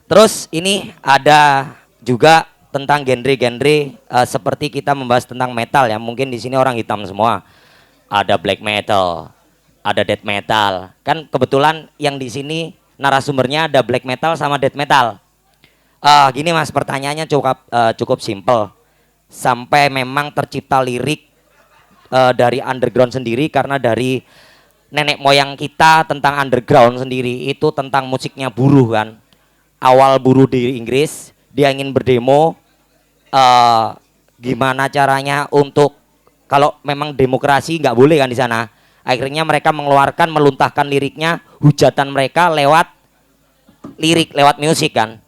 Terus ini ada juga tentang genre-genre seperti kita membahas tentang metal ya. Mungkin di sini orang hitam semua. Ada black metal, ada death metal. Kan kebetulan yang di sini narasumbernya ada black metal sama death metal. Gini Mas, pertanyaannya cukup simple. Sampai memang tercipta lirik dari underground sendiri karena dari nenek moyang kita tentang underground sendiri itu tentang musiknya buruh kan. Awal buruh di Inggris, dia ingin berdemo, gimana caranya untuk kalau memang demokrasi nggak boleh kan di sana. Akhirnya mereka mengeluarkan meluntahkan liriknya, hujatan mereka lewat lirik, lewat musik kan.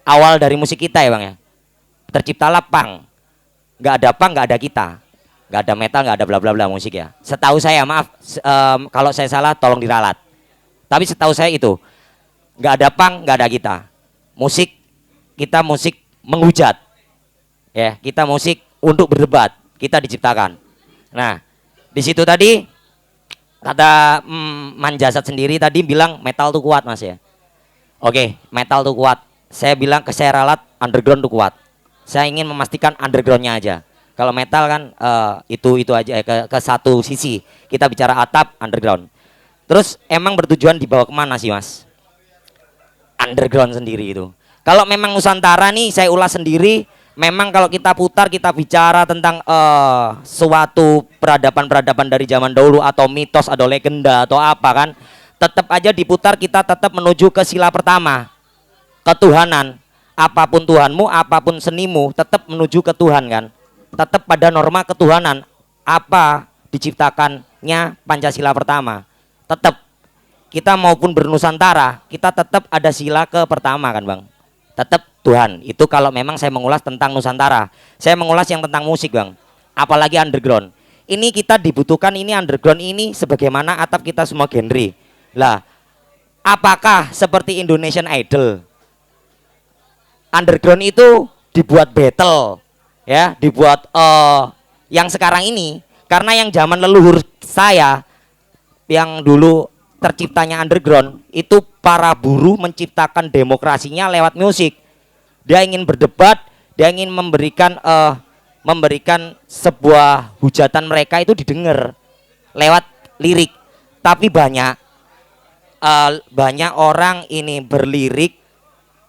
Awal dari musik kita ya bang ya. Terciptalah punk. Nggak ada punk, nggak ada kita. Nggak ada metal, nggak ada bla bla bla musik ya. Setahu saya, maaf kalau saya salah tolong diralat. Tapi setahu saya itu nggak ada punk, nggak ada kita. Musik kita musik menghujat, ya kita musik untuk berdebat. Kita diciptakan. Nah di situ tadi kata Manjasat sendiri tadi bilang metal tuh kuat mas ya. Oke, metal tuh kuat. Saya bilang saya ralat underground tuh kuat. Saya ingin memastikan undergroundnya aja. Kalau metal kan itu aja ke satu sisi. Kita bicara atap underground. Terus emang bertujuan dibawa kemana sih mas? Underground sendiri itu. Kalau memang Nusantara nih saya ulas sendiri, memang kalau kita putar kita bicara tentang suatu peradaban-peradaban dari zaman dahulu atau mitos atau legenda atau apa kan, tetap aja diputar kita tetap menuju ke sila pertama, ketuhanan. Apapun Tuhanmu, apapun senimu, tetap menuju ke Tuhan kan, tetap pada norma ketuhanan. Apa diciptakannya Pancasila pertama, tetap kita maupun bernusantara kita tetap ada sila ke pertama kan bang, tetap Tuhan. Itu kalau memang saya mengulas tentang Nusantara. Saya mengulas yang tentang musik bang, apalagi underground. Ini kita dibutuhkan ini underground ini sebagaimana atap kita semua genre. Lah, apakah seperti Indonesian Idol? Underground itu dibuat battle, ya, dibuat yang sekarang ini. Karena yang zaman leluhur saya, yang dulu terciptanya underground, itu para buruh menciptakan demokrasinya lewat musik. Dia ingin berdebat, dia ingin memberikan sebuah hujatan mereka itu didengar lewat lirik. Tapi banyak orang ini berlirik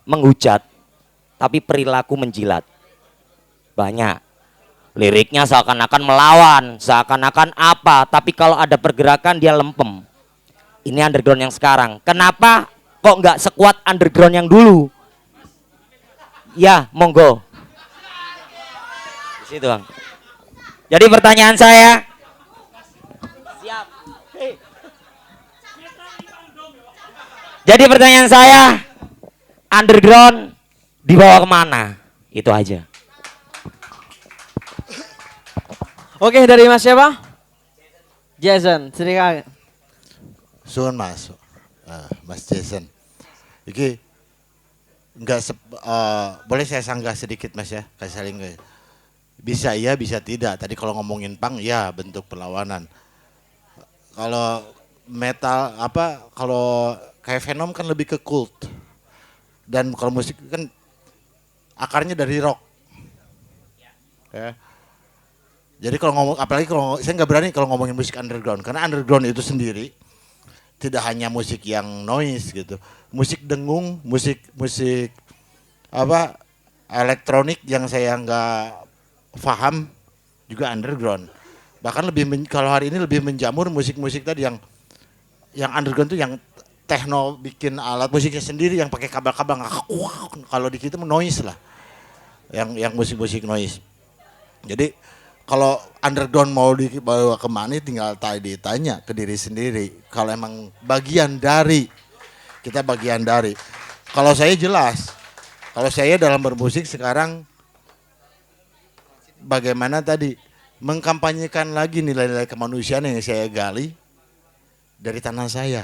menghujat, tapi perilaku menjilat. Banyak liriknya seakan-akan melawan, seakan-akan apa, tapi kalau ada pergerakan dia lempem. Ini underground yang sekarang. Kenapa kok nggak sekuat underground yang dulu? Ya, monggo. Di situ bang. Jadi pertanyaan saya. Siap. Jadi pertanyaan saya, underground dibawa kemana? Itu aja. Oke, dari Mas siapa? Jason, silakan. Suun mas, Mas Jason. Iki boleh saya sanggah sedikit mas ya, kasih saling. Bisa iya, bisa tidak. Tadi kalau ngomongin punk, ya bentuk perlawanan. Kalau metal kalau kayak Venom kan lebih ke cult. Dan kalau musik kan akarnya dari rock. Ya. Jadi kalau ngomong, apalagi kalau saya nggak berani kalau ngomongin musik underground, karena underground itu sendiri tidak hanya musik yang noise gitu, musik dengung, musik elektronik yang saya nggak paham juga underground. Bahkan kalau hari ini lebih menjamur musik-musik tadi yang underground tuh yang techno, bikin alat musiknya sendiri yang pakai kabel-kabel nggak, kalau di kita noise lah, yang musik-musik noise. Jadi kalau underground mau dibawa kemana tinggal ditanya ke diri sendiri. Kalau emang kita bagian dari. Kalau saya jelas, kalau saya dalam bermusik sekarang bagaimana tadi mengkampanyekan lagi nilai-nilai kemanusiaan yang saya gali dari tanah saya,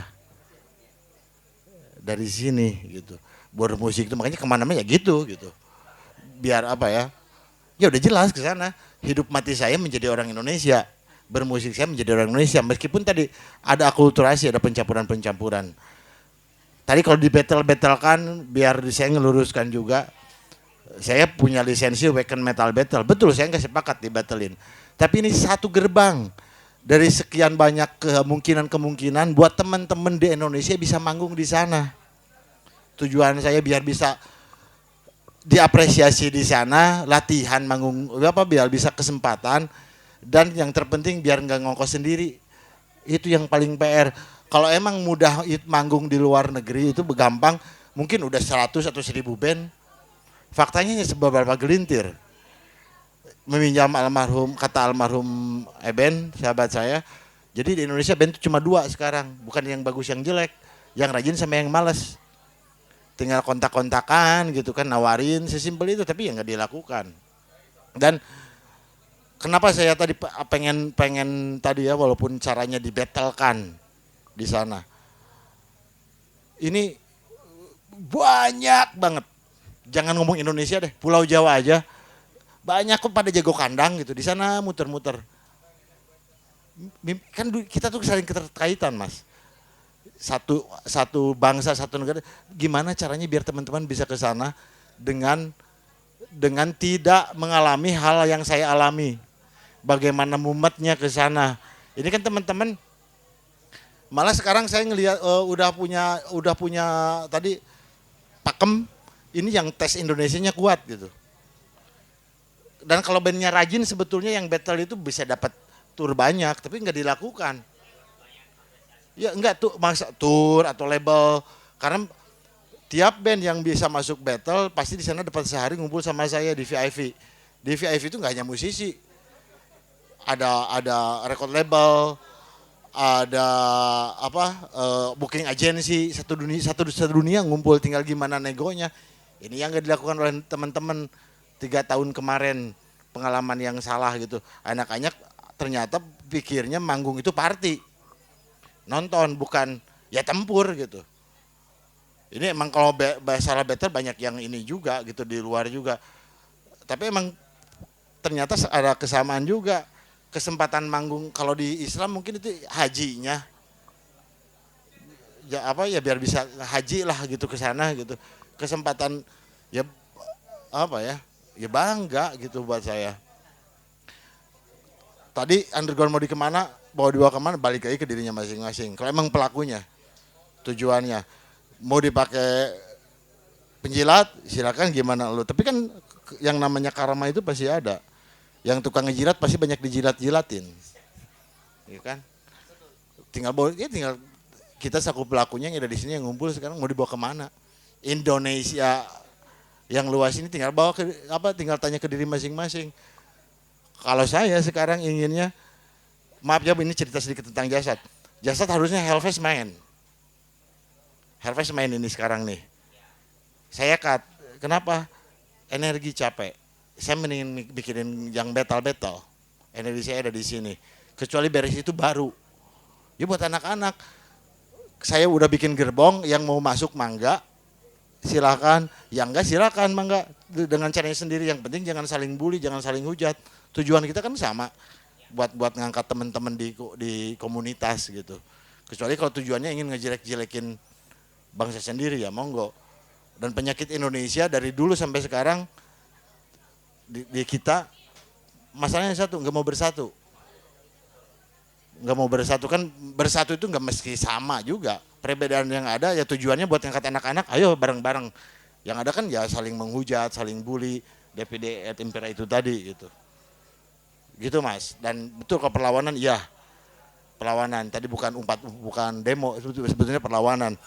dari sini gitu. Bermusik itu makanya kemana-mana ya gitu. Biar apa ya? Ya udah jelas ke sana. Hidup mati saya menjadi orang Indonesia, bermusik saya menjadi orang Indonesia. Meskipun tadi ada akulturasi, ada pencampuran. tadi kalau di battle-battlekan, biar saya ngeluruskan juga, saya punya lisensi Wacken Metal Battle. Betul, saya nggak sepakat dibatalin. Tapi ini satu gerbang dari sekian banyak kemungkinan buat teman-teman di Indonesia bisa manggung di sana. Tujuan saya biar bisa diapresiasi di sana, latihan manggung biar bisa kesempatan, dan yang terpenting biar nggak ngongkos sendiri. Itu yang paling PR. Kalau emang mudah manggung di luar negeri itu gampang, mungkin udah 100 atau 1000 band. Faktanya hanya beberapa gelintir. Meminjam kata almarhum Eben, sahabat saya. Jadi di Indonesia band itu cuma 2 sekarang, bukan yang bagus yang jelek, yang rajin sama yang malas. Tinggal kontak-kontakan gitu kan, nawarin sesimpel itu, tapi ya nggak dilakukan. Dan kenapa saya tadi pengen tadi ya, walaupun caranya dibattlekan di sana. Ini banyak banget. Jangan ngomong Indonesia deh, Pulau Jawa aja. Banyak kok pada jago kandang gitu di sana muter-muter. Kan kita tuh saling keterkaitan, Mas. Satu bangsa, satu negara. Gimana caranya biar teman-teman bisa ke sana dengan tidak mengalami hal yang saya alami. Bagaimana mumetnya ke sana. Ini kan teman-teman, malah sekarang saya ngelihat udah punya tadi pakem ini yang tes Indonesianya kuat gitu. Dan kalau bandnya rajin sebetulnya yang battle itu bisa dapat tour banyak, tapi nggak dilakukan. Ya enggak tuh masa tour atau label, karena tiap band yang bisa masuk battle pasti di sana dapat sehari ngumpul sama saya di VIP. Di VIP itu nggak hanya musisi, ada record label, ada booking agency, satu dunia ngumpul, tinggal gimana negonya. Ini yang nggak dilakukan oleh teman-teman 3 tahun kemarin, pengalaman yang salah gitu. Anak-anak ternyata pikirnya manggung itu party, nonton, bukan ya tempur gitu. Ini emang kalau salah battle banyak yang ini juga gitu di luar juga. Tapi emang ternyata ada kesamaan juga. Kesempatan manggung kalau di Islam mungkin itu hajinya. Ya biar bisa haji lah gitu ke sana gitu. Kesempatan ya ya bangga gitu buat saya. Tadi underground mau dibawa kemana, balik lagi ke dirinya masing-masing. Kalau emang pelakunya, tujuannya mau dipakai penjilat, silakan gimana lu. Tapi kan yang namanya karma itu pasti ada. Yang tukang ngejilat pasti banyak dijilat-jilatin, ya kan? Tinggal kita saku pelakunya yang ada di sini yang ngumpul sekarang mau dibawa kemana? Indonesia yang luas ini tinggal tinggal tanya ke diri masing-masing. Kalau saya sekarang inginnya, maaf ya ini cerita sedikit tentang Jasad. Jasad harusnya Hellfest main. Hellfest main ini sekarang nih. Saya kenapa? Energi capek. Saya mendingin bikinin yang battle. Energi saya ada di sini. Kecuali beres itu baru. Ya buat anak-anak. Saya udah bikin gerbong, yang mau masuk mangga. Silakan, yang enggak silakan mangga dengan caranya sendiri. Yang penting jangan saling bully, jangan saling hujat. Tujuan kita kan sama, buat ngangkat teman-teman di komunitas gitu. Kecuali kalau tujuannya ingin ngejelek-jelekin bangsa sendiri, ya monggo. Dan penyakit Indonesia dari dulu sampai sekarang di kita masalahnya satu, nggak mau bersatu. Nggak mau bersatu, kan bersatu itu nggak mesti sama juga. Perbedaan yang ada ya tujuannya buat ngangkat anak-anak, ayo bareng-bareng. Yang ada kan ya saling menghujat, saling bully, DPD et impera itu tadi gitu. Gitu Mas. Dan betul kalau perlawanan, iya perlawanan. Tadi bukan demo, itu sebetulnya perlawanan.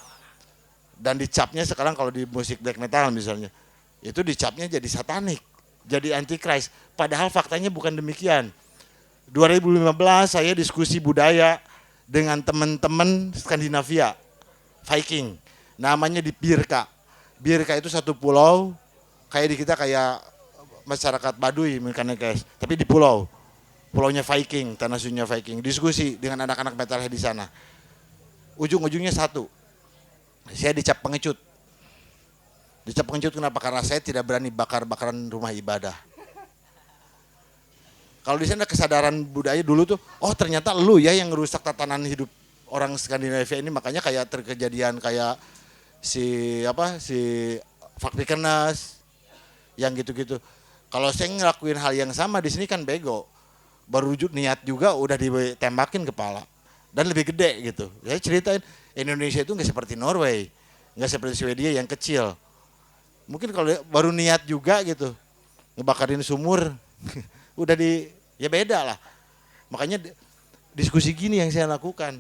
Dan dicapnya sekarang kalau di musik black metal misalnya, itu dicapnya jadi satanik, jadi antichrist. Padahal faktanya bukan demikian. 2015 saya diskusi budaya dengan teman-teman Skandinavia, Viking. Namanya di Birka. Birka itu satu pulau, kayak di kita kayak masyarakat Baduy guys, tapi di pulau. Pulaunya Viking, tanah sucinya Viking. Diskusi dengan anak-anak metalhead di sana. Ujung-ujungnya satu. Saya dicap pengecut. Dicap pengecut kenapa? Karena saya tidak berani bakar-bakaran rumah ibadah. Kalau di sana kesadaran budaya dulu tuh, oh ternyata lu ya yang ngerusak tatanan hidup orang Skandinavia ini, makanya kayak terkejadian kayak si Fakpikenas yang gitu-gitu. Kalau saya ngelakuin hal yang sama di sini kan bego. Baru niat juga udah ditembakin kepala dan lebih gede gitu. Saya ceritain Indonesia itu nggak seperti Norway, nggak seperti Swedia yang kecil. Mungkin kalau baru niat juga gitu, ngebakarin sumur, udah ya beda lah. Makanya diskusi gini yang saya lakukan,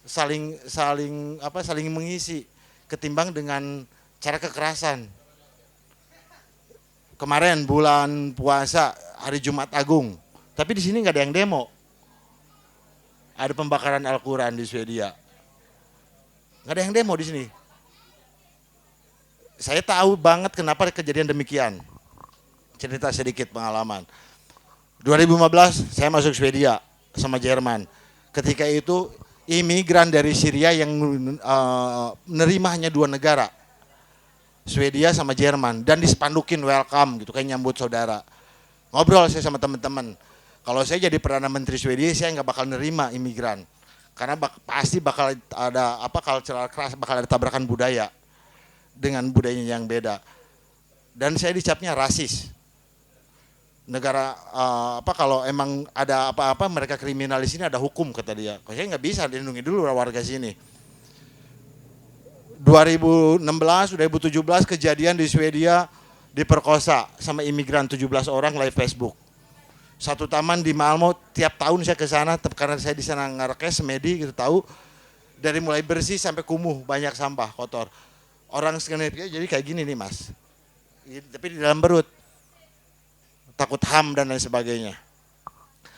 saling mengisi, ketimbang dengan cara kekerasan. Kemarin bulan puasa hari Jumat Agung, tapi di sini nggak ada yang demo. Ada pembakaran Al-Quran di Swedia, nggak ada yang demo di sini. Saya tahu banget kenapa kejadian demikian. Cerita sedikit pengalaman. 2015 saya masuk Swedia sama Jerman. Ketika itu imigran dari Syria yang menerima hanya 2 negara. Swedia sama Jerman. Dan dispandukin welcome gitu, kayak nyambut saudara. Ngobrol saya sama teman-teman. Kalau saya jadi Perdana Menteri Swedia, saya nggak bakal nerima imigran. Karena pasti bakal ada cultural clash, bakal ada tabrakan budaya dengan budayanya yang beda. Dan saya dicapnya rasis. Negara kalau emang ada apa-apa mereka kriminal di sini ada hukum kata dia. Kalau saya nggak bisa dilindungi dulu warga sini. 2016, 2017 kejadian di Swedia diperkosa sama imigran 17 orang live Facebook. Satu taman di Malmo, tiap tahun saya ke sana karena saya di sana ngerekes semedi gitu tahu dari mulai bersih sampai kumuh banyak sampah kotor. Orang Skandinavia jadi kayak gini nih mas, tapi di dalam perut, takut HAM dan lain sebagainya.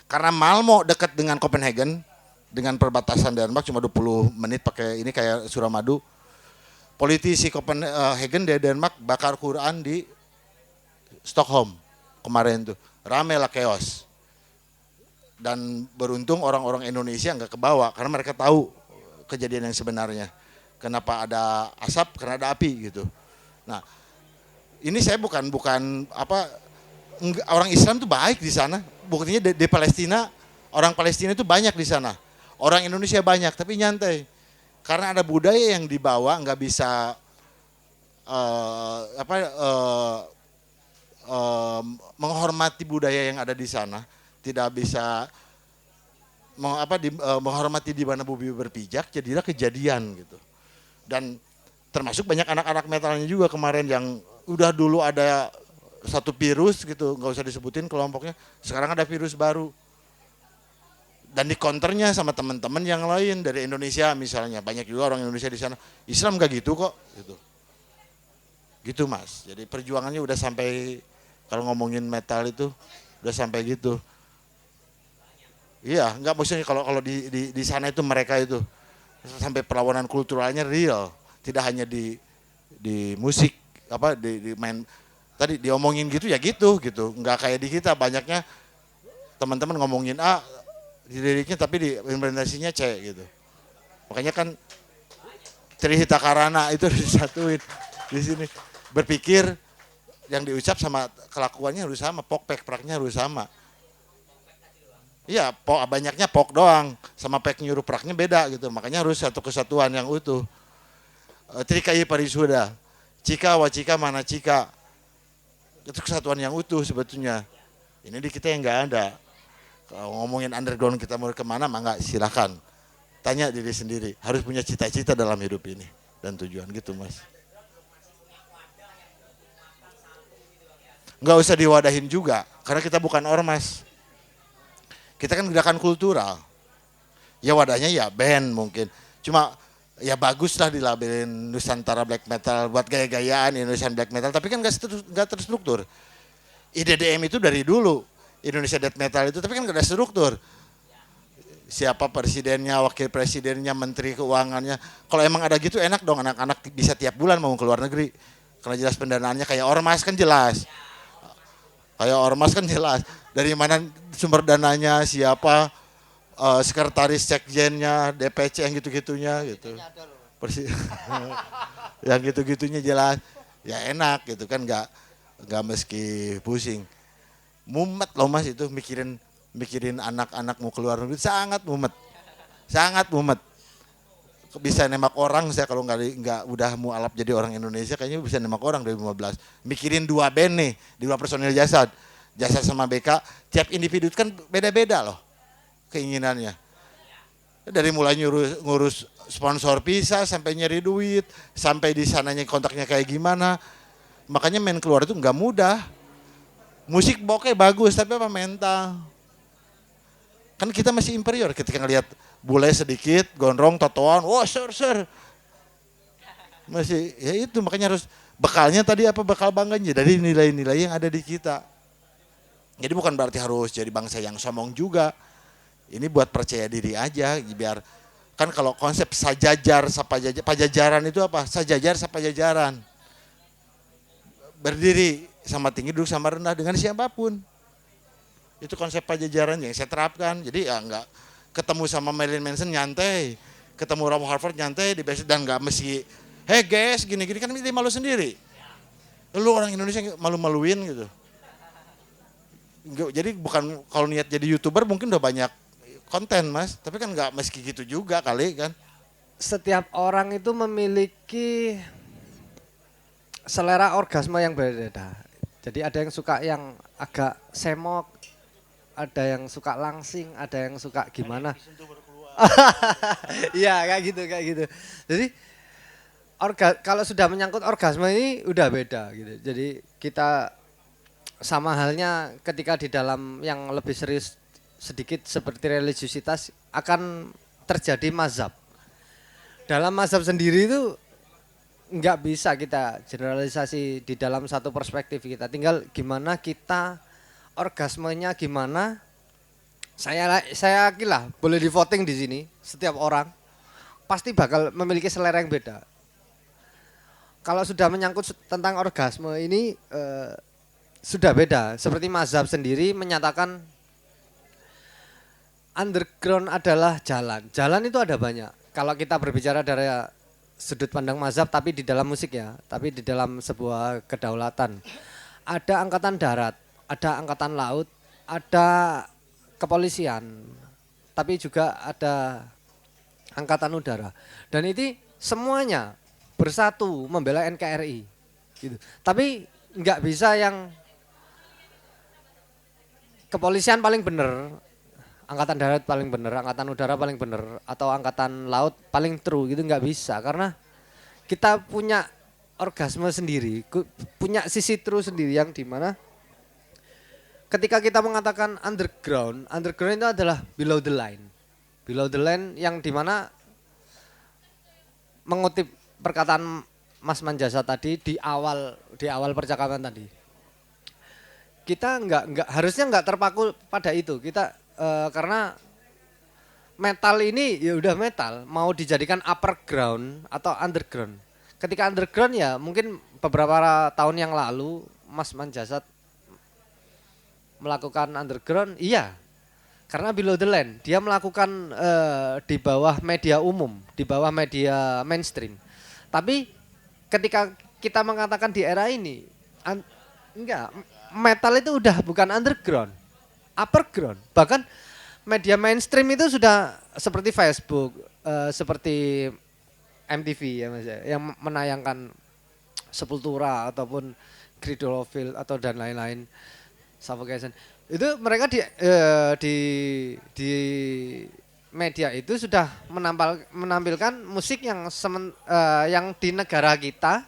Karena Malmo dekat dengan Copenhagen, dengan perbatasan Denmark cuma 20 menit pakai ini kayak Suramadu. Politisi Copenhagen dari Denmark bakar Quran di Stockholm kemarin tuh, rame lah chaos. Dan beruntung orang-orang Indonesia nggak kebawa karena mereka tahu kejadian yang sebenarnya. Kenapa ada asap? Karena ada api gitu. Nah, ini saya bukan orang Islam tuh baik di sana. Buktinya di Palestina, orang Palestina itu banyak di sana. Orang Indonesia banyak, tapi nyantai. Karena ada budaya yang dibawa, nggak bisa menghormati budaya yang ada di sana. Tidak bisa menghormati di mana bumi berpijak, jadilah kejadian gitu. Dan termasuk banyak anak-anak metalnya juga kemarin yang udah dulu ada satu virus gitu, nggak usah disebutin kelompoknya, sekarang ada virus baru. Dan dikonternya sama teman-teman yang lain dari Indonesia misalnya, banyak juga orang Indonesia di sana, Islam nggak gitu kok, gitu mas. Jadi perjuangannya udah sampai, kalau ngomongin metal itu udah sampai gitu. Iya, nggak maksudnya kalau di sana itu mereka itu sampai perlawanan kulturalnya real, tidak hanya di musik di main tadi diomongin gitu ya gitu, nggak kayak di kita banyaknya teman-teman ngomongin A di liriknya tapi di implementasinya C gitu. Makanya kan Trihita Karana itu disatuin di sini, berpikir yang diucap sama kelakuannya harus sama, pok pek praknya harus sama. Iya, banyaknya pok doang, sama pek nyuruh praknya beda gitu. Makanya harus satu kesatuan yang utuh. Trikai parisuda, cika wacika mana cika, itu kesatuan yang utuh sebetulnya. Ini di kita yang nggak ada. Kalau ngomongin underground kita mau kemana, mah nggak, silakan. Tanya diri sendiri, harus punya cita-cita dalam hidup ini dan tujuan gitu mas. Nggak usah diwadahin juga, karena kita bukan ormas. Kita kan gerakan kultural. Ya wadahnya ya band mungkin. Cuma ya bagus lah dilabelin Nusantara Black Metal buat gaya-gayaan Indonesian Black Metal, tapi kan nggak terstruktur. IDDM itu dari dulu, Indonesia Death Metal itu, tapi kan nggak ada struktur. Siapa presidennya, wakil presidennya, menteri keuangannya. Kalau emang ada gitu enak dong, anak-anak bisa tiap bulan mau ke luar negeri. Karena jelas pendanaannya kayak ormas kan jelas. Kayak ormas kan jelas. Dari mana sumber dananya, siapa, sekretaris sekjennya, DPC yang gitu-gitunya gitu. Yang gitu-gitunya jelas. Ya enak gitu kan, nggak meski pusing. Mumet loh mas itu mikirin anak-anak mau keluar negeri, sangat mumet. bisa nembak orang, saya kalau nggak udah mualaf jadi orang Indonesia kayaknya bisa nembak orang 2015. Mikirin 2 band nih, 2 personil Jasad. Jasad sama BK, tiap individu kan beda-beda loh keinginannya. Dari mulai ngurus sponsor pisah sampai nyari duit, sampai di sananya kontaknya kayak gimana. Makanya main keluar itu nggak mudah. Musik bokeh bagus tapi apa mental. Kan kita masih inferior ketika ngelihat bule sedikit, gondrong, totoan, wah ser. Masih ya itu makanya harus bekalnya tadi apa bekal bangganya dari nilai-nilai yang ada di kita. Jadi bukan berarti harus jadi bangsa yang sombong juga. Ini buat percaya diri aja biar kan kalau konsep pajajaran itu apa? Sajajar sapajajaran. Berdiri sama tinggi duduk sama rendah dengan siapapun. Itu konsep pajajaran yang saya terapkan. Jadi ya enggak ketemu sama Marilyn Manson nyantai, ketemu Rob Halford nyantai di base dan enggak mesti hey guys gini-gini kan dia malu sendiri. Lu orang Indonesia malu-maluin gitu. Jadi bukan kalau niat jadi YouTuber mungkin udah banyak konten Mas, tapi kan enggak meski gitu juga kali kan. Setiap orang itu memiliki selera orgasme yang berbeda. Jadi ada yang suka yang agak semok, ada yang suka langsing, ada yang suka gimana. Iya kayak gitu. Jadi kalau sudah menyangkut orgasme ini udah beda gitu. Jadi kita sama halnya ketika di dalam yang lebih serius sedikit seperti religiusitas akan terjadi mazhab. Dalam mazhab sendiri itu nggak bisa kita generalisasi di dalam satu perspektif kita. Tinggal gimana kita orgasmenya gimana. Saya yakin lah boleh di voting di sini. Setiap orang pasti bakal memiliki selera yang beda. Kalau sudah menyangkut tentang orgasme ini sudah beda. Seperti mazhab sendiri menyatakan underground adalah jalan. Jalan itu ada banyak. Kalau kita berbicara dari sudut pandang mazhab tapi di dalam musik ya, tapi di dalam sebuah kedaulatan. Ada angkatan darat, ada angkatan laut, ada kepolisian, tapi juga ada angkatan udara. Dan itu semuanya bersatu membela NKRI. Gitu. Tapi nggak bisa yang kepolisian paling benar, angkatan darat paling benar, angkatan udara paling benar, atau angkatan laut paling true gitu nggak bisa karena kita punya orgasme sendiri, punya sisi true sendiri yang dimana ketika kita mengatakan underground itu adalah below the line yang dimana mengutip perkataan Mas Manjasa tadi di awal percakapan tadi, kita harusnya nggak terpaku pada itu kita. Karena metal ini ya udah metal, mau dijadikan upper ground atau underground. Ketika underground ya mungkin beberapa tahun yang lalu Mas Manjasat melakukan underground, iya. Karena below the line, dia melakukan di bawah media umum, di bawah media mainstream. Tapi ketika kita mengatakan di era ini, enggak, metal itu udah bukan underground. Upper ground, bahkan media mainstream itu sudah seperti Facebook, seperti MTV ya Mas, yang menayangkan Sepultura ataupun Gridolfil atau dan lain-lain, Suffocation. Itu mereka di media itu sudah menampilkan musik yang di negara kita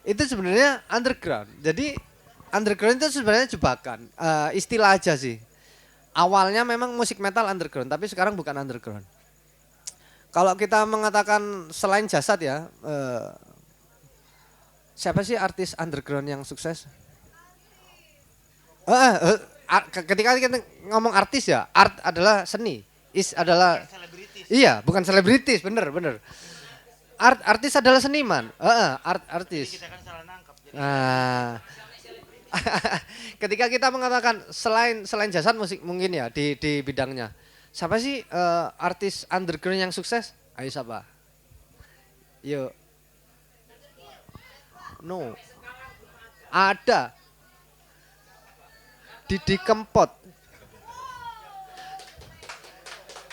itu sebenarnya underground. Jadi underground itu sebenarnya jebakan, istilah aja sih. Awalnya memang musik metal underground, tapi sekarang bukan underground. Kalau kita mengatakan selain Jasad ya, siapa sih artis underground yang sukses? Ketika kita ngomong artis ya, art adalah seni, adalah iya, bukan selebritis, bener. Artis adalah seniman, artis. Kita kan salah nangkep. Ketika kita mengatakan selain Jasad musik mungkin ya di bidangnya, siapa sih artis underground yang sukses? Ayo siapa? Yuk. No. Ada. Didi Kempot.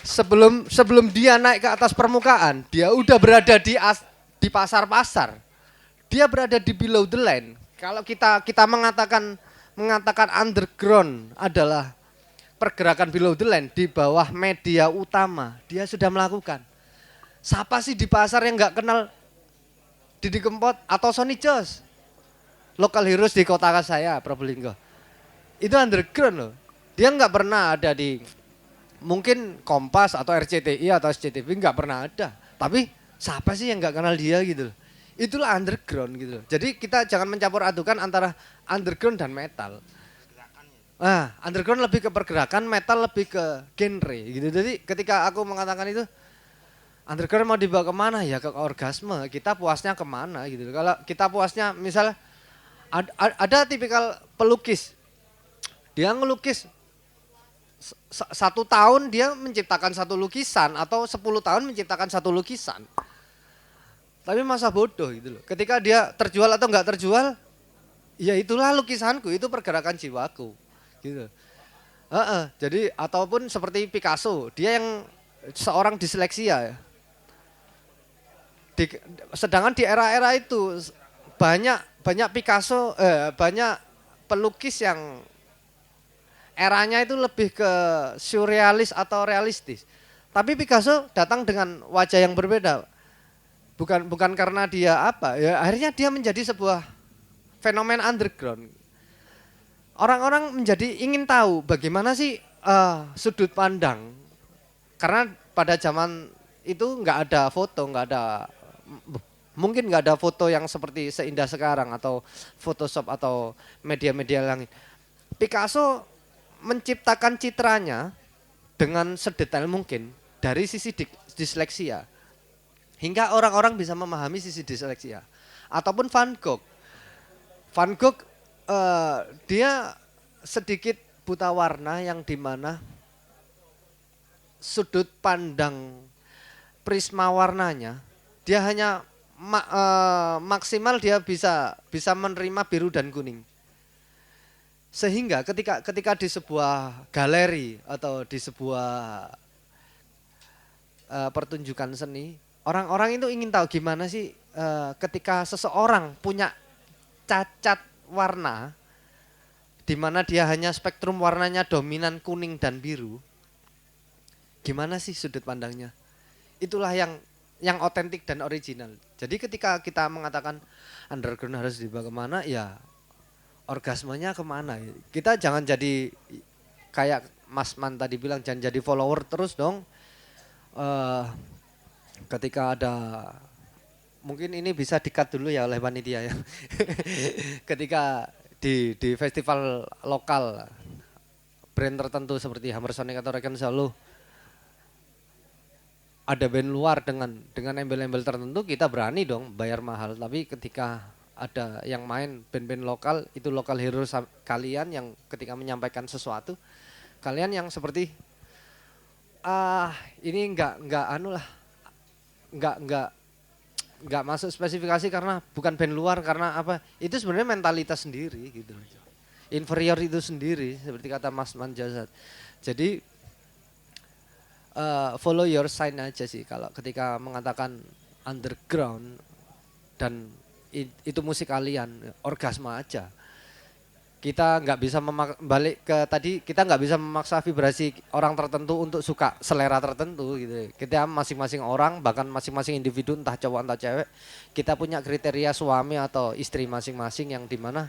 sebelum dia naik ke atas permukaan, dia udah berada di pasar-pasar. Dia berada di below the line. Kalau kita mengatakan underground adalah pergerakan below the line di bawah media utama, dia sudah melakukan. Siapa sih di pasar yang nggak kenal Didi Kempot atau Sony Jos? Local heroes di kota saya, Probolinggo. Itu underground loh. Dia nggak pernah ada di mungkin Kompas atau RCTI atau SCTV, nggak pernah ada. Tapi siapa sih yang nggak kenal dia gitu loh. Itulah underground gitu loh. Jadi kita jangan mencampur adukan antara underground dan metal. Nah, underground lebih ke pergerakan, metal lebih ke genre gitu. Jadi ketika aku mengatakan itu, underground mau dibawa kemana? Ya ke orgasme. Kita puasnya kemana gitu. Kalau kita puasnya misalnya ada tipikal pelukis. Dia ngelukis 1 tahun dia menciptakan satu lukisan atau 10 tahun menciptakan satu lukisan. Tapi masa bodoh gitu loh. Ketika dia terjual atau enggak terjual, ya itulah lukisanku, itu pergerakan jiwaku. Gitu. Jadi ataupun seperti Picasso, dia yang seorang disleksia ya. Sedangkan di era-era itu banyak Picasso, banyak pelukis yang eranya itu lebih ke surrealis atau realistis. Tapi Picasso datang dengan wajah yang berbeda. Bukan karena dia apa, ya akhirnya dia menjadi sebuah fenomena underground. Orang-orang menjadi ingin tahu bagaimana sih sudut pandang. Karena pada zaman itu nggak ada foto, mungkin nggak ada foto yang seperti seindah sekarang atau Photoshop atau media-media lain. Picasso menciptakan citranya dengan sedetail mungkin dari sisi disleksia. Hingga orang-orang bisa memahami sisi disleksia. Ataupun Van Gogh. Van Gogh dia sedikit buta warna yang dimana sudut pandang prisma warnanya dia hanya maksimal dia bisa menerima biru dan kuning. Sehingga ketika di sebuah galeri atau di sebuah pertunjukan seni, orang-orang itu ingin tahu gimana sih ketika seseorang punya cacat warna, di mana dia hanya spektrum warnanya dominan kuning dan biru, gimana sih sudut pandangnya? Itulah yang otentik dan original. Jadi ketika kita mengatakan underground harus dibawa kemana, ya orgasmenya kemana? Kita jangan jadi kayak Mas Man tadi bilang, jangan jadi follower terus dong. Ketika ada, mungkin ini bisa di-cut dulu ya oleh panitia ya. Ketika di festival lokal brand tertentu seperti Hammer Sonic atau Reken Solo ada band luar dengan embel-embel tertentu, kita berani dong bayar mahal. Tapi ketika ada yang main band-band lokal, itu local hero kalian yang ketika menyampaikan sesuatu, kalian yang seperti ini enggak masuk spesifikasi karena bukan band luar, karena apa? Itu sebenarnya mentalitas sendiri gitu. Inferior itu sendiri seperti kata Mas Manjazat. Jadi follow your sign aja sih kalau ketika mengatakan underground dan itu musik kalian, orgasme aja. Kita nggak bisa balik ke tadi, kita nggak bisa memaksa vibrasi orang tertentu untuk suka selera tertentu gitu. Kita masing-masing orang, bahkan masing-masing individu entah cowok entah cewek, kita punya kriteria suami atau istri masing-masing yang dimana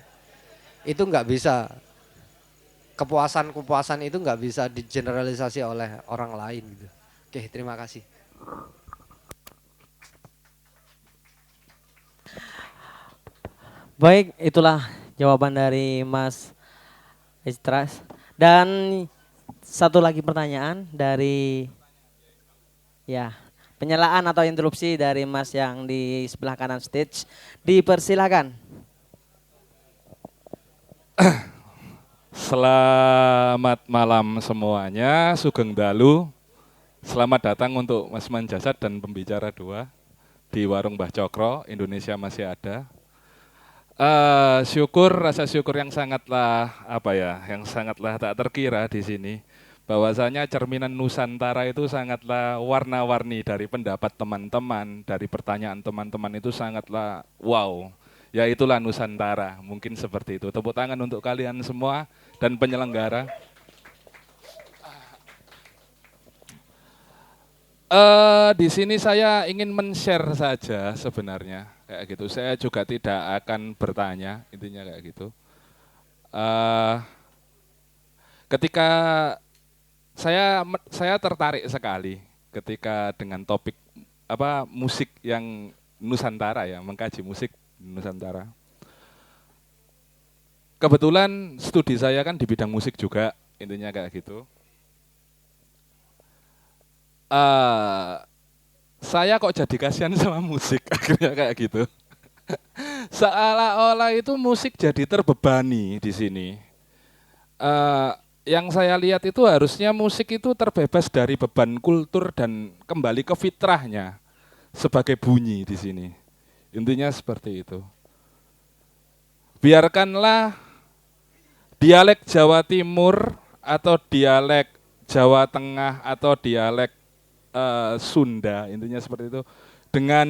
itu nggak bisa, kepuasan itu nggak bisa digeneralisasi oleh orang lain gitu. Oke, terima kasih. Baik, itulah jawaban dari Mas Istras. Dan satu lagi pertanyaan dari penyalaan atau interupsi dari Mas yang di sebelah kanan stage. Dipersilakan. Selamat malam semuanya, Sugeng Dalu. Selamat datang untuk Mas Manjazat dan pembicara 2 di Warung Mbah Cokro, Indonesia Masih Ada. Rasa syukur yang sangatlah tak terkira di sini bahwasanya cerminan Nusantara itu sangatlah warna-warni, dari pendapat teman-teman, dari pertanyaan teman-teman itu sangatlah wow. Ya itulah Nusantara, mungkin seperti itu. Tepuk tangan untuk kalian semua dan penyelenggara. Di sini saya ingin men-share saja sebenarnya kayak gitu. Saya juga tidak akan bertanya, intinya kayak gitu. Ketika saya tertarik sekali ketika dengan topik musik yang Nusantara ya, mengkaji musik Nusantara. Kebetulan studi saya kan di bidang musik juga, intinya kayak gitu. Saya kok jadi kasihan sama musik akhirnya kayak gitu. Seolah-olah itu musik jadi terbebani di sini. Yang saya lihat itu harusnya musik itu terbebas dari beban kultur dan kembali ke fitrahnya sebagai bunyi di sini. Intinya seperti itu. Biarkanlah dialek Jawa Timur atau dialek Jawa Tengah atau dialek Sunda, intinya seperti itu, dengan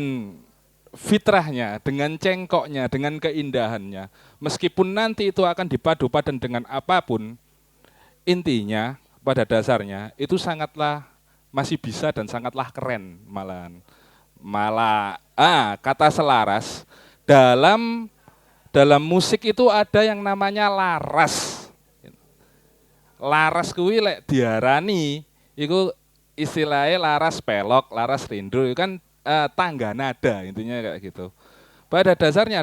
fitrahnya, dengan cengkoknya, dengan keindahannya. Meskipun nanti itu akan dipadu padan dengan apapun, intinya pada dasarnya itu sangatlah masih bisa dan sangatlah keren malahan. Kata selaras, dalam musik itu ada yang namanya laras. Laras kuwi lek diarani iku istilahnya laras pelok, laras rindu, itu kan tangga nada, intinya kayak gitu. Pada dasarnya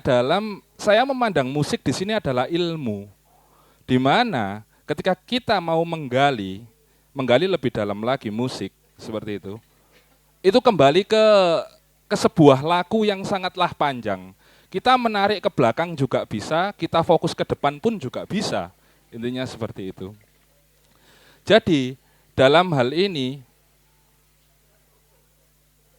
saya memandang musik di sini adalah ilmu, di mana ketika kita mau menggali lebih dalam lagi musik seperti itu kembali ke sebuah laku yang sangatlah panjang. Kita menarik ke belakang juga bisa, kita fokus ke depan pun juga bisa, intinya seperti itu. Jadi dalam hal ini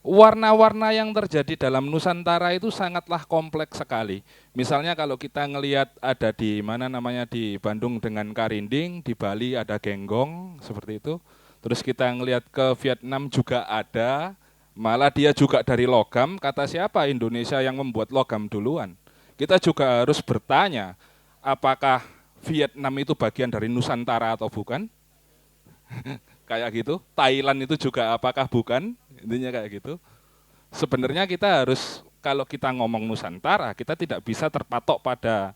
warna-warna yang terjadi dalam Nusantara itu sangatlah kompleks sekali. Misalnya kalau kita ngelihat ada di mana namanya di Bandung dengan karinding, di Bali ada genggong seperti itu. Terus kita ngelihat ke Vietnam juga ada, malah dia juga dari logam. Kata siapa Indonesia yang membuat logam duluan? Kita juga harus bertanya, apakah Vietnam itu bagian dari Nusantara atau bukan? Kayak gitu. Thailand itu juga apakah bukan? Intinya kayak gitu. Sebenarnya kita harus, kalau kita ngomong Nusantara, kita tidak bisa terpatok pada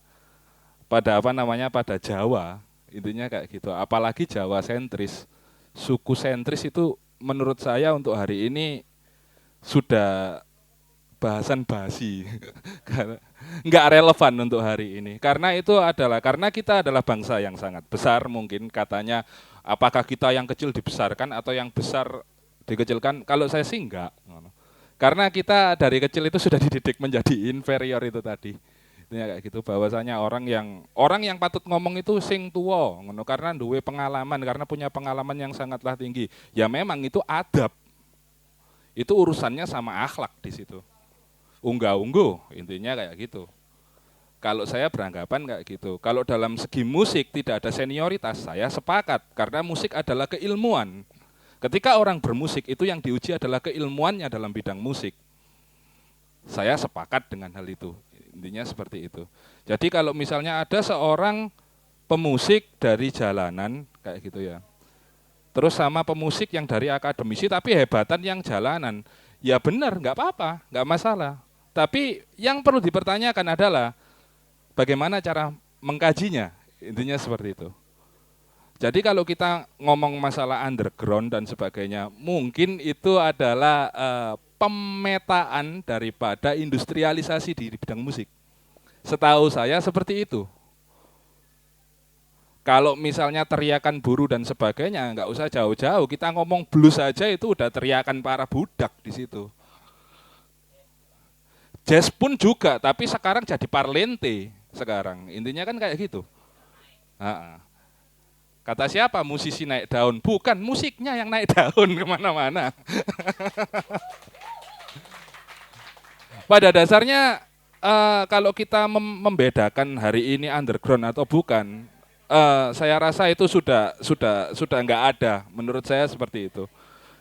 Jawa. Intinya kayak gitu. Apalagi Jawa sentris. Suku sentris itu menurut saya untuk hari ini sudah bahasan basi. Nggak relevan untuk hari ini. Karena kita adalah bangsa yang sangat besar, mungkin katanya apakah kita yang kecil dibesarkan atau yang besar dikecilkan? Kalau saya sih enggak. Karena kita dari kecil itu sudah dididik menjadi inferior itu tadi. Ini kayak gitu, bahwasanya orang yang patut ngomong itu sing tuwa, karena duwe pengalaman, karena punya pengalaman yang sangatlah tinggi. Ya memang itu adab. Itu urusannya sama akhlak di situ. Unggah-ungguh, intinya kayak gitu. Kalau saya beranggapan kayak gitu. Kalau dalam segi musik tidak ada senioritas, saya sepakat. Karena musik adalah keilmuan. Ketika orang bermusik itu yang diuji adalah keilmuannya dalam bidang musik. Saya sepakat dengan hal itu. Intinya seperti itu. Jadi kalau misalnya ada seorang pemusik dari jalanan, kayak gitu ya. Terus sama pemusik yang dari akademisi tapi hebatan yang jalanan. Ya benar, nggak apa-apa, nggak masalah. Tapi yang perlu dipertanyakan adalah bagaimana cara mengkajinya, intinya seperti itu. Jadi kalau kita ngomong masalah underground dan sebagainya, mungkin itu adalah pemetaan daripada industrialisasi di bidang musik. Setahu saya seperti itu. Kalau misalnya teriakan buruh dan sebagainya, nggak usah jauh-jauh, kita ngomong blues saja itu udah teriakan para budak di situ. Jazz pun juga, tapi sekarang jadi parlente sekarang. Intinya kan kayak gitu. Kata siapa musisi naik daun? Bukan musiknya yang naik daun kemana-mana. Pada dasarnya kalau kita membedakan hari ini underground atau bukan, saya rasa itu sudah nggak ada. Menurut saya seperti itu.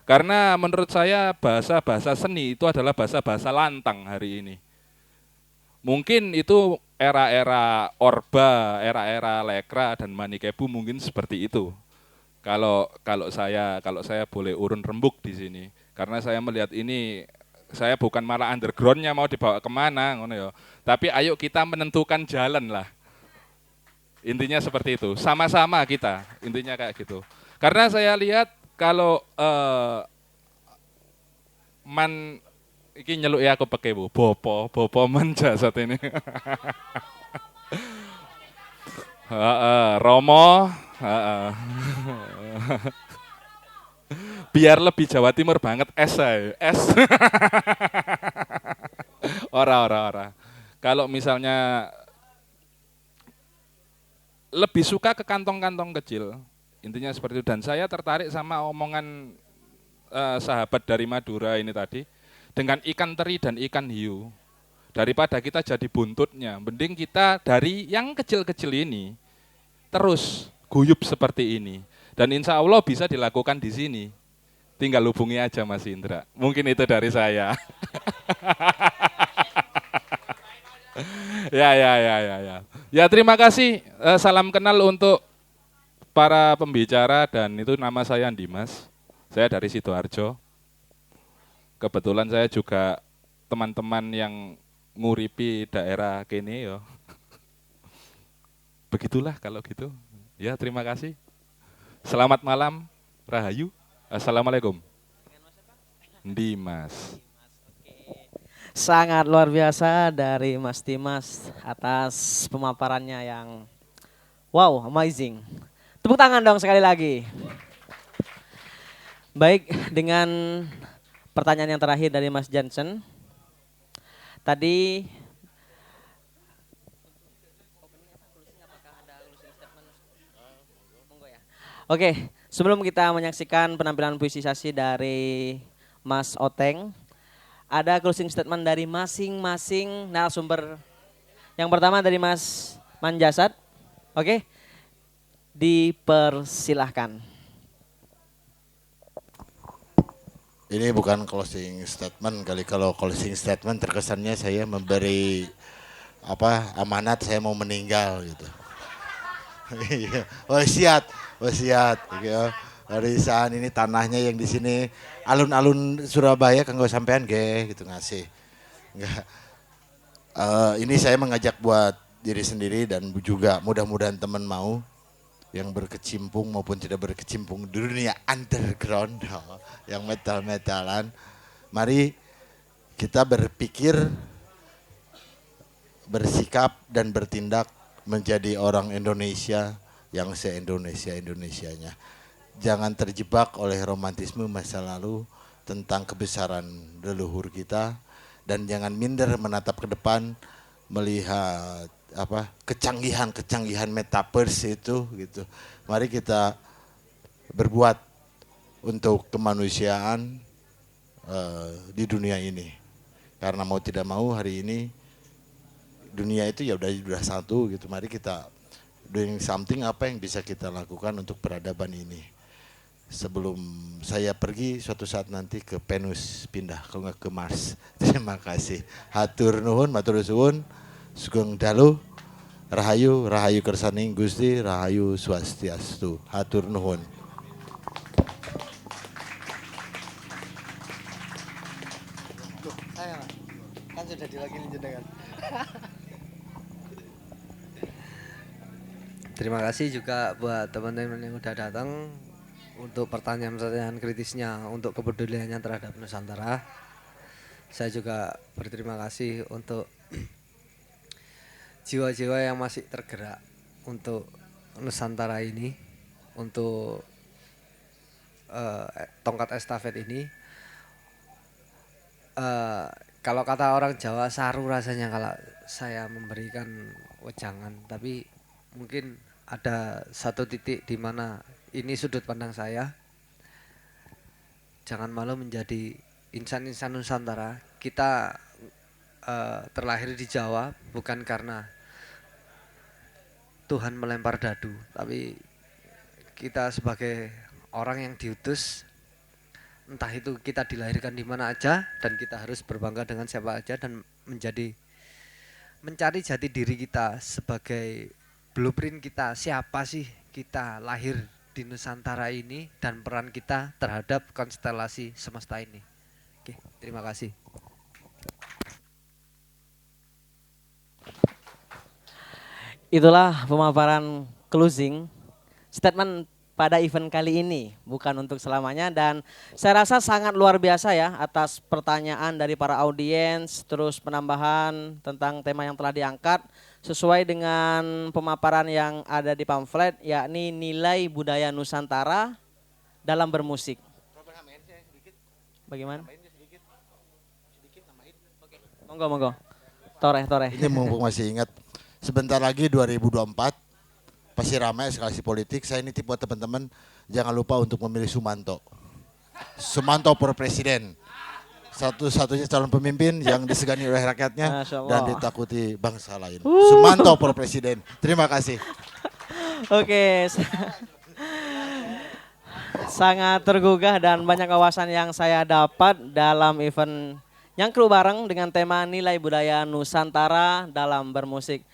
Karena menurut saya bahasa-bahasa seni itu adalah bahasa-bahasa lantang hari ini. Mungkin itu era-era Orba, era-era Lekra dan Manikebu mungkin seperti itu. Kalau saya boleh urun rembuk di sini, karena saya melihat ini, saya bukan malah undergroundnya mau dibawa kemana, ngono ya. Tapi ayo kita menentukan jalan lah. Intinya seperti itu, sama-sama kita, intinya kayak gitu. Karena saya lihat kalau man iki nyeluk ya aku pakai bopo manja saat ini. Romo, biar lebih Jawa Timur banget es saya. Es. Ora. Kalau misalnya lebih suka ke kantong-kantong kecil, intinya seperti itu. Dan saya tertarik sama omongan sahabat dari Madura ini tadi, dengan ikan teri dan ikan hiu. Daripada kita jadi buntutnya, mending kita dari yang kecil-kecil ini terus guyup seperti ini. Dan insya Allah bisa dilakukan di sini. Tinggal hubungi aja Mas Indra. Mungkin itu dari saya. Ya. Ya terima kasih. Salam kenal untuk para pembicara dan itu nama saya Dimas. Saya dari Sidoarjo. Kebetulan saya juga teman-teman yang nguripi daerah kene yo. Begitulah kalau gitu. Ya terima kasih. Selamat malam, Rahayu. Assalamualaikum. Dimas. Sangat luar biasa dari Mas Dimas atas pemaparannya yang wow, amazing. Tepuk tangan dong sekali lagi. Baik, dengan pertanyaan yang terakhir dari Mas Johnson. Tadi Oke, sebelum kita menyaksikan penampilan puisisasi dari Mas Oteng, ada closing statement dari masing-masing narasumber. Yang pertama dari Mas Manjasat. Oke, dipersilahkan. Ini bukan closing statement kali. Kalau closing statement terkesannya saya memberi amanat saya mau meninggal gitu. Iya, wasiat gitu. Warisan ini tanahnya yang di sini alun-alun Surabaya kanggo sampean ge gitu ngasih. Enggak. Ini saya mengajak buat diri sendiri dan juga mudah-mudahan teman mau yang berkecimpung maupun tidak berkecimpung di dunia underground yang metal-metalan. Mari kita berpikir, bersikap dan bertindak menjadi orang Indonesia yang se-Indonesia-Indonesianya. Jangan terjebak oleh romantisme masa lalu tentang kebesaran leluhur kita dan jangan minder menatap ke depan melihat kecanggihan metaverse itu gitu. Mari kita berbuat untuk kemanusiaan di dunia ini. Karena mau tidak mau hari ini dunia itu ya udah satu gitu. Mari kita doing something apa yang bisa kita lakukan untuk peradaban ini. Sebelum saya pergi suatu saat nanti ke Venus pindah kalau nggak ke Mars. Terima kasih. Hatur nuhun, matur suwun. Sugeng dalu, rahayu kersaning Gusti, rahayu swastiastu. Hatur nuhun. Ayo, kan sudah diwakili jenengan. Terima kasih juga buat teman-teman yang udah datang untuk pertanyaan-pertanyaan kritisnya untuk kepeduliannya terhadap Nusantara. Saya juga berterima kasih untuk jiwa-jiwa yang masih tergerak untuk Nusantara ini, untuk tongkat estafet ini. Kalau kata orang Jawa saru rasanya kalau saya memberikan wejangan, tapi mungkin ada satu titik di mana ini sudut pandang saya. Jangan malu menjadi insan-insan Nusantara. Kita terlahir di Jawa bukan karena Tuhan melempar dadu, tapi kita sebagai orang yang diutus, entah itu kita dilahirkan di mana aja dan kita harus berbangga dengan siapa aja dan mencari jati diri kita sebagai blueprint kita, siapa sih kita lahir di Nusantara ini dan peran kita terhadap konstelasi semesta ini. Oke, terima kasih. Itulah pemaparan closing statement pada event kali ini, bukan untuk selamanya, dan saya rasa sangat luar biasa ya atas pertanyaan dari para audiens, terus penambahan tentang tema yang telah diangkat sesuai dengan pemaparan yang ada di pamflet, yakni nilai budaya Nusantara dalam bermusik. Bagaimana? Monggo, monggo. Toreh. Ini mumpung masih ingat, sebentar lagi 2024 pasti ramai eskalasi politik. Saya nitip buat teman-teman, jangan lupa untuk memilih Sumanto. Sumanto for presiden. Satu-satunya calon pemimpin yang disegani oleh rakyatnya Masya Allah. dan ditakuti bangsa lain. Sumanto for presiden. Terima kasih. Oke. Sangat tergugah dan banyak wawasan yang saya dapat dalam event Nyangkru bareng dengan tema nilai budaya Nusantara dalam bermusik.